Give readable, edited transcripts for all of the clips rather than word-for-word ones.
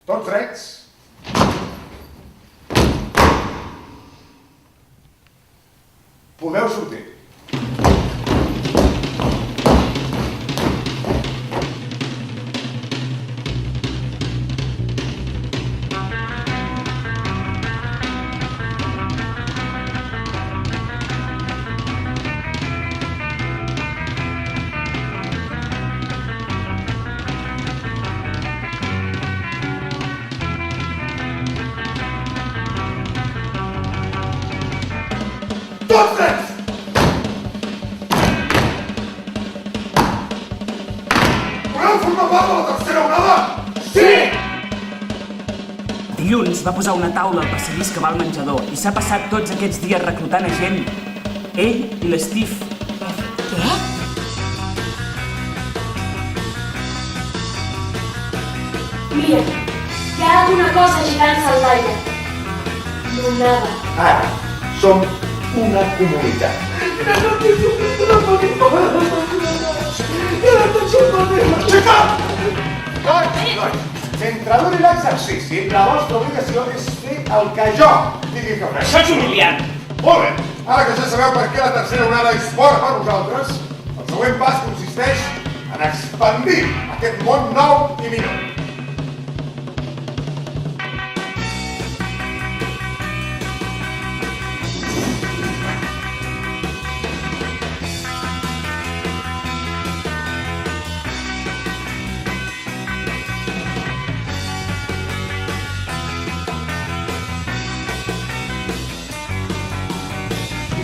Tots drets. Podeu sortir. Tots drets! Voleu formar part de la tercera onada? Sí! Dilluns va posar una taula al passadís que va al menjador i s'ha passat tots aquests dies reclutant a gent. Ell i l'Steve. Què? Mira, hi ha alguna cosa girant-se al l'aire. L'onada. Ara som una comunitat. Aixeca! Nois, mentre duri l'exercici, la vostra obligació és fer el que jo digui que feu. Això és humiliant. Molt bé, ara que ja sabeu per què la tercera onada és fora per vosaltres, el següent pas consisteix en expandir aquest món nou i millor.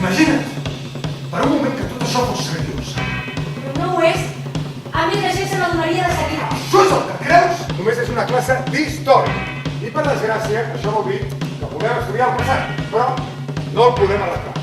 Imagina't, per un moment que tot això fos seriós. Però no ho és. A més, la gent se n'adonaria de seguida. Això és el que creus? Només és una classe d'història. I per desgràcia, això vol dir que podem estudiar el passat, però no el podem arreglar.